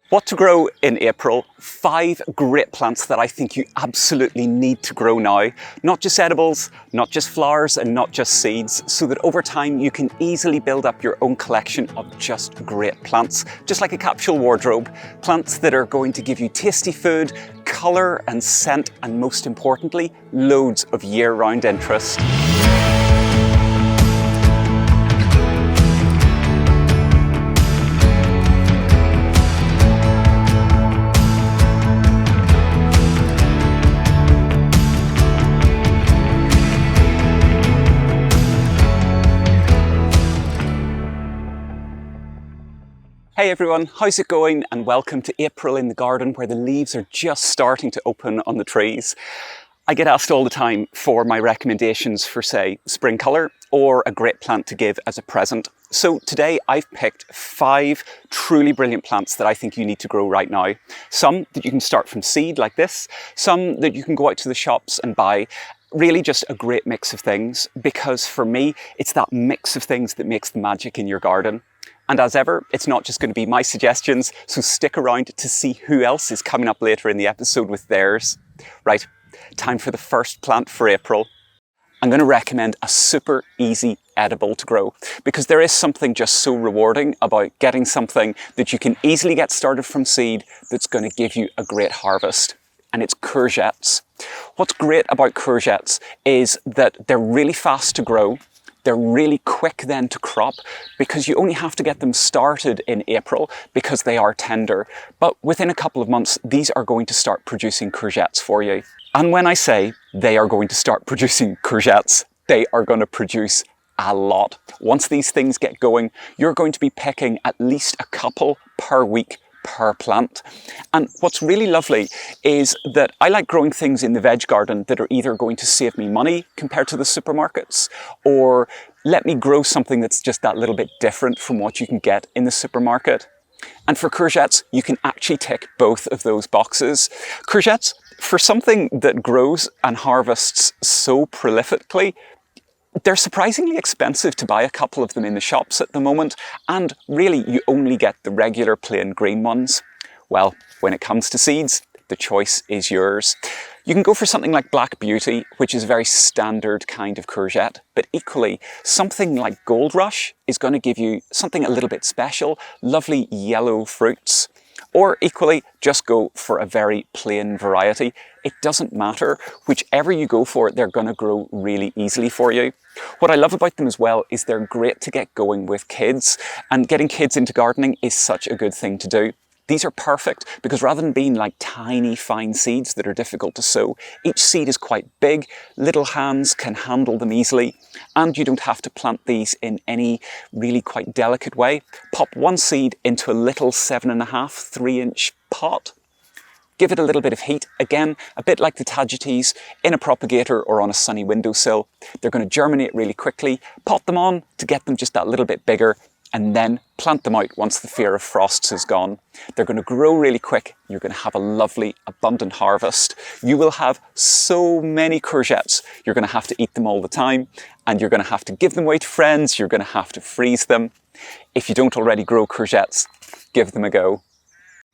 What to grow in April? 5 great plants that I think you absolutely need to grow now. Not just edibles, not just flowers, and not just seeds, so that over time you can easily build up your own collection of just great plants. Just like a capsule wardrobe. Plants that are going to give you tasty food, colour and scent, and most importantly, loads of year-round interest. Hey everyone, how's it going? And welcome to April in the garden, where the leaves are just starting to open on the trees. I get asked all the time for my recommendations for, say, spring colour or a great plant to give as a present. So today I've picked 5 truly brilliant plants that I think you need to grow right now. Some that you can start from seed like this, some that you can go out to the shops and buy. Really just a great mix of things, because for me, it's that mix of things that makes the magic in your garden. And as ever, it's not just going to be my suggestions, so stick around to see who else is coming up later in the episode with theirs. Right, time for the first plant for April. I'm going to recommend a super easy edible to grow, because there is something just so rewarding about getting something that you can easily get started from seed that's going to give you a great harvest. And it's courgettes. What's great about courgettes is that they're really fast to grow. They're really quick then to crop, because you only have to get them started in April because they are tender. But within a couple of months, these are going to start producing courgettes for you. And when I say they are going to start producing courgettes, they are going to produce a lot. Once these things get going, you're going to be picking at least a couple per week per plant. And what's really lovely is that I like growing things in the veg garden that are either going to save me money compared to the supermarkets, or let me grow something that's just that little bit different from what you can get in the supermarket. And for courgettes, you can actually tick both of those boxes. Courgettes, for something that grows and harvests so prolifically, they're surprisingly expensive to buy a couple of them in the shops at the moment, and really you only get the regular plain green ones. Well, when it comes to seeds, the choice is yours. You can go for something like Black Beauty, which is a very standard kind of courgette, but equally something like Gold Rush is going to give you something a little bit special, lovely yellow fruits. Or equally, just go for a very plain variety. It doesn't matter. Whichever you go for, they're going to grow really easily for you. What I love about them as well is they're great to get going with kids, and getting kids into gardening is such a good thing to do. These are perfect because rather than being like tiny fine seeds that are difficult to sow, each seed is quite big, little hands can handle them easily, and you don't have to plant these in any really quite delicate way. Pop one seed into a little 7.5, 3-inch pot. Give it a little bit of heat, again, a bit like the tagetes, in a propagator or on a sunny windowsill. They're going to germinate really quickly. Pot them on to get them just that little bit bigger, and then plant them out once the fear of frosts is gone. They're going to grow really quick. You're going to have a lovely, abundant harvest. You will have so many courgettes. You're going to have to eat them all the time, and you're going to have to give them away to friends. You're going to have to freeze them. If you don't already grow courgettes, give them a go.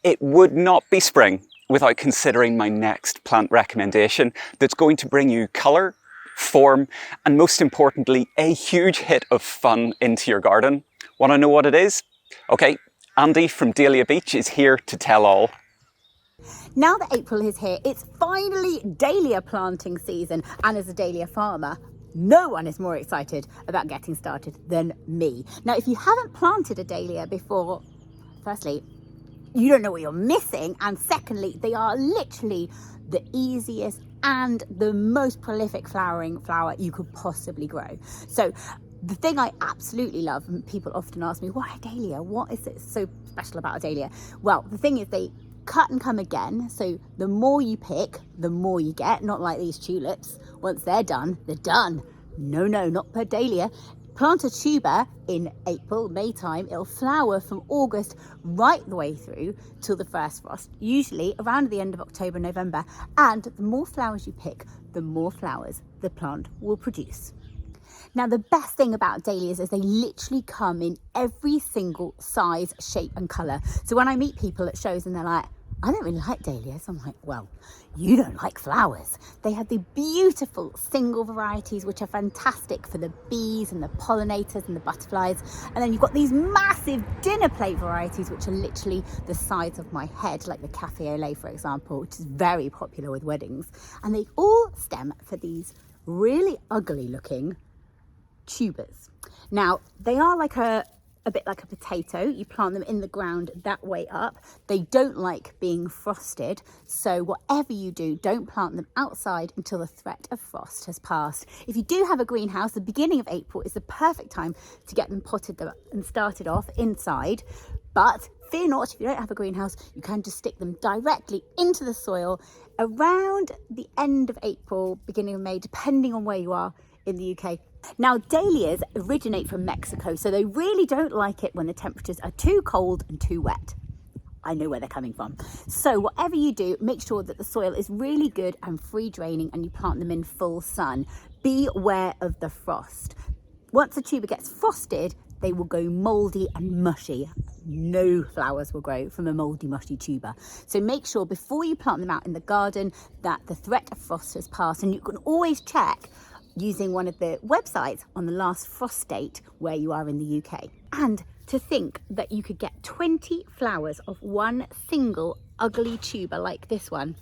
It would not be spring without considering my next plant recommendation that's going to bring you colour, form, and most importantly, a huge hit of fun into your garden. Want to know what it is? Okay, Andie from Dahlia Beach is here to tell all. Now that April is here, it's finally dahlia planting season, and as a dahlia farmer, no one is more excited about getting started than me. Now, if you haven't planted a dahlia before, firstly, you don't know what you're missing, and secondly, they are literally the easiest and the most prolific flowering flower you could possibly grow. So the thing I absolutely love, and people often ask me, why a dahlia? What is it so special about a dahlia? Well, the thing is they cut and come again. So the more you pick, the more you get. Not like these tulips. Once they're done, they're done. No, not per dahlia. Plant a tuber in April, May time. It'll flower from August right the way through till the first frost, usually around the end of October, November. And the more flowers you pick, the more flowers the plant will produce. Now, the best thing about dahlias is they literally come in every single size, shape and colour. So when I meet people at shows and they're like, I don't really like dahlias, I'm like, well, you don't like flowers. They have the beautiful single varieties, which are fantastic for the bees and the pollinators and the butterflies. And then you've got these massive dinner plate varieties, which are literally the size of my head, like the cafe au lait, for example, which is very popular with weddings. And they all stem for these really ugly looking tubers. Now, they are like a bit like a potato. You plant them in the ground that way up. They don't like being frosted, so whatever you do, don't plant them outside until the threat of frost has passed. If you do have a greenhouse, the beginning of April is the perfect time to get them potted and started off inside. But fear not, if you don't have a greenhouse, you can just stick them directly into the soil around the end of April, beginning of May, depending on where you are in the UK. Now, dahlias originate from Mexico, so they really don't like it when the temperatures are too cold and too wet. I know where they're coming from. So whatever you do, make sure that the soil is really good and free draining and you plant them in full sun. Beware of the frost. Once a tuber gets frosted, they will go mouldy and mushy. No flowers will grow from a mouldy, mushy tuber. So make sure before you plant them out in the garden that the threat of frost has passed, and you can always check using one of the websites on the last frost date where you are in the UK. And to think that you could get 20 flowers of one single ugly tuber like this one,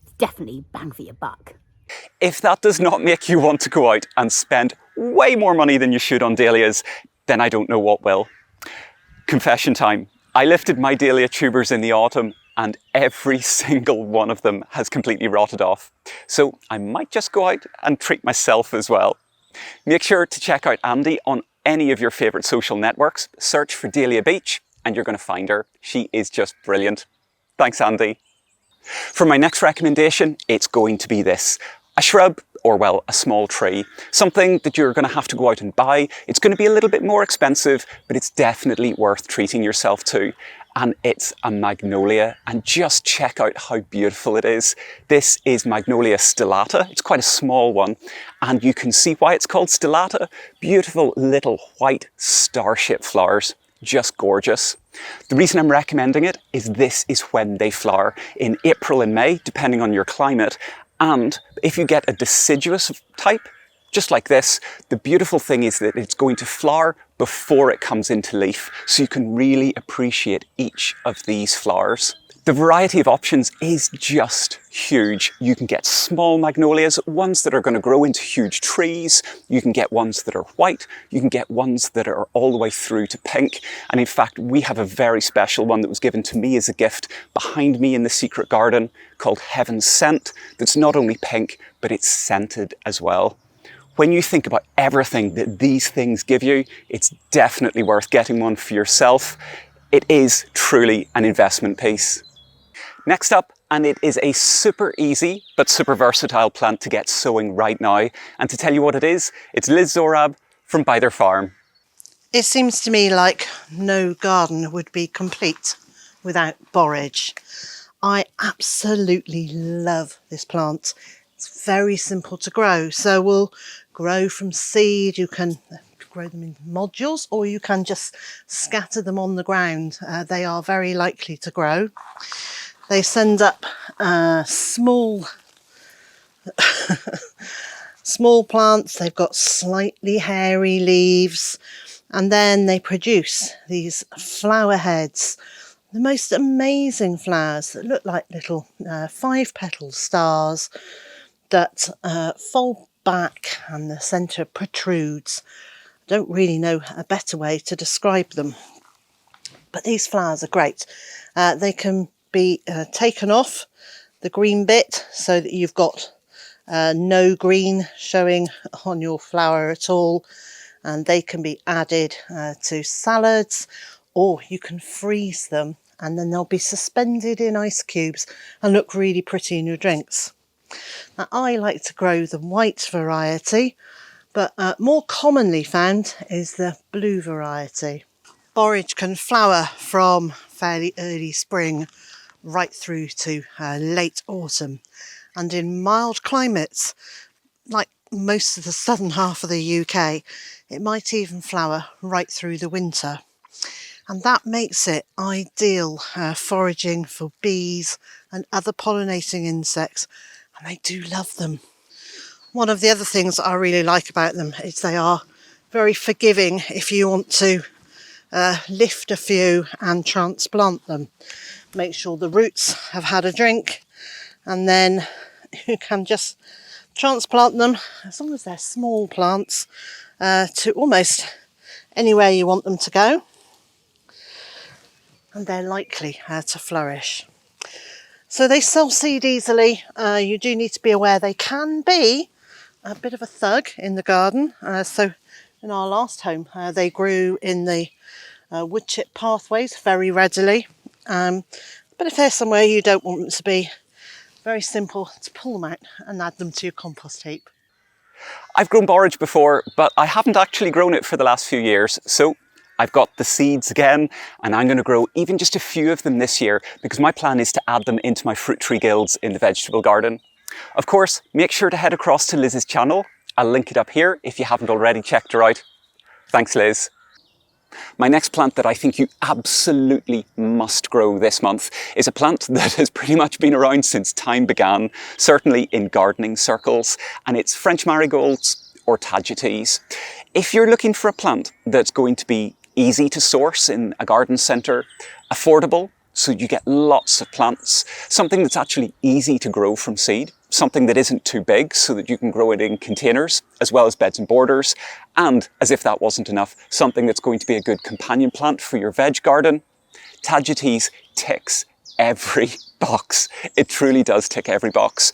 it's definitely bang for your buck. If that does not make you want to go out and spend way more money than you should on dahlias, then I don't know what will. Confession time. I lifted my dahlia tubers in the autumn and every single one of them has completely rotted off. So I might just go out and treat myself as well. Make sure to check out Andie on any of your favourite social networks. Search for Dahlia Beach and you're going to find her. She is just brilliant. Thanks, Andie. For my next recommendation, it's going to be this. A shrub, or well, a small tree. Something that you're going to have to go out and buy. It's going to be a little bit more expensive, but it's definitely worth treating yourself to. And it's a magnolia, and just check out how beautiful it is. This is Magnolia stellata. It's quite a small one, and you can see why it's called stellata. Beautiful little white star-shaped flowers, just gorgeous. The reason I'm recommending it is this is when they flower, in April and May, depending on your climate. And if you get a deciduous type, just like this, the beautiful thing is that it's going to flower before it comes into leaf, so you can really appreciate each of these flowers. The variety of options is just huge. You can get small magnolias, ones that are going to grow into huge trees. You can get ones that are white. You can get ones that are all the way through to pink. And in fact, we have a very special one that was given to me as a gift behind me in the secret garden called Heaven's Scent. That's not only pink, but it's scented as well. When you think about everything that these things give you, it's definitely worth getting one for yourself. It is truly an investment piece. Next up, and it is a super easy but super versatile plant to get sowing right now. And to tell you what it is, it's Liz Zorab from By Their Farm. It seems to me like no garden would be complete without borage. I absolutely love this plant. It's very simple to grow, so we'll grow from seed. You can grow them in modules, or you can just scatter them on the ground. They are very likely to grow. They send up small plants. They've got slightly hairy leaves, and then they produce these flower heads. The most amazing flowers that look like little 5-petal stars that fold back and the centre protrudes. I don't really know a better way to describe them, but these flowers are great. They can be taken off the green bit so that you've got no green showing on your flower at all, and they can be added to salads, or you can freeze them and then they'll be suspended in ice cubes and look really pretty in your drinks. Now, I like to grow the white variety, but more commonly found is the blue variety. Borage can flower from fairly early spring right through to late autumn, and in mild climates like most of the southern half of the UK, it might even flower right through the winter. And that makes it ideal foraging for bees and other pollinating insects, and they do love them. One of the other things that I really like about them is they are very forgiving if you want to lift a few and transplant them. Make sure the roots have had a drink, and then you can just transplant them, as long as they're small plants, to almost anywhere you want them to go, and they're likely to flourish. So they self-seed easily. You do need to be aware they can be a bit of a thug in the garden. So in our last home, they grew in the wood chip pathways very readily. But if they're somewhere you don't want them to be, very simple to pull them out and add them to your compost heap. I've grown borage before, but I haven't actually grown it for the last few years. So I've got the seeds again, and I'm going to grow even just a few of them this year because my plan is to add them into my fruit tree guilds in the vegetable garden. Of course, make sure to head across to Liz's channel. I'll link it up here if you haven't already checked her out. Thanks, Liz. My next plant that I think you absolutely must grow this month is a plant that has pretty much been around since time began, certainly in gardening circles, and it's French marigolds or tagetes. If you're looking for a plant that's going to be easy to source in a garden centre, affordable, so you get lots of plants, something that's actually easy to grow from seed, something that isn't too big so that you can grow it in containers as well as beds and borders, and as if that wasn't enough, something that's going to be a good companion plant for your veg garden. Tagetes ticks every box. It truly does tick every box.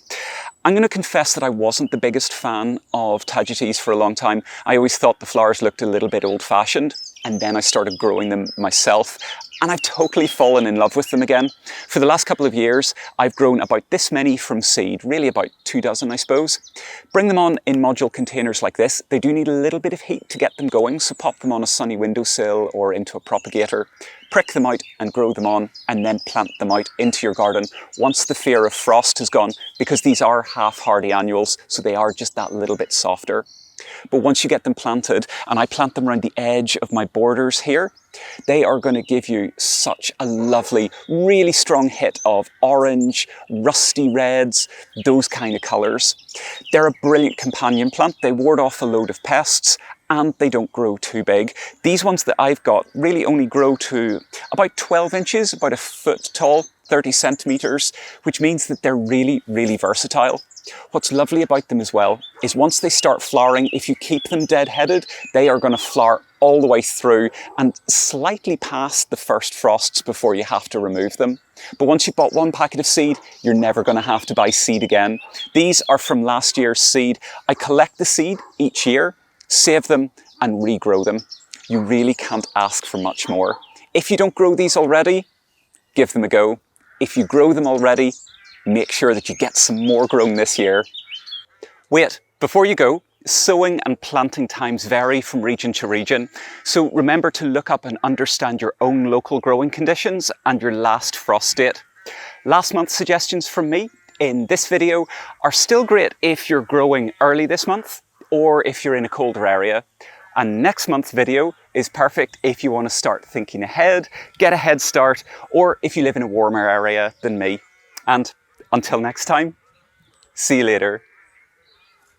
I'm going to confess that I wasn't the biggest fan of tagetes for a long time. I always thought the flowers looked a little bit old-fashioned, and then I started growing them myself, and I've totally fallen in love with them again. For the last couple of years, I've grown about this many from seed, really about 2 dozen, I suppose. Bring them on in module containers like this. They do need a little bit of heat to get them going, so pop them on a sunny windowsill or into a propagator. Prick them out and grow them on, and then plant them out into your garden once the fear of frost has gone, because these are half-hardy annuals, so they are just that little bit softer. But once you get them planted, and I plant them around the edge of my borders here, they are going to give you such a lovely, really strong hit of orange, rusty reds, those kind of colours. They're a brilliant companion plant. They ward off a load of pests, and they don't grow too big. These ones that I've got really only grow to about 12 inches, about a foot tall, 30 centimetres, which means that they're really, really versatile. What's lovely about them as well is once they start flowering, if you keep them dead-headed, they are going to flower all the way through and slightly past the first frosts before you have to remove them. But once you've bought one packet of seed, you're never going to have to buy seed again. These are from last year's seed. I collect the seed each year, save them and regrow them. You really can't ask for much more. If you don't grow these already, give them a go. If you grow them already, make sure that you get some more grown this year. Wait, before you go, sowing and planting times vary from region to region, so remember to look up and understand your own local growing conditions and your last frost date. Last month's suggestions from me in this video are still great if you're growing early this month or if you're in a colder area. And next month's video is perfect if you want to start thinking ahead, get a head start, or if you live in a warmer area than me. And until next time, see you later.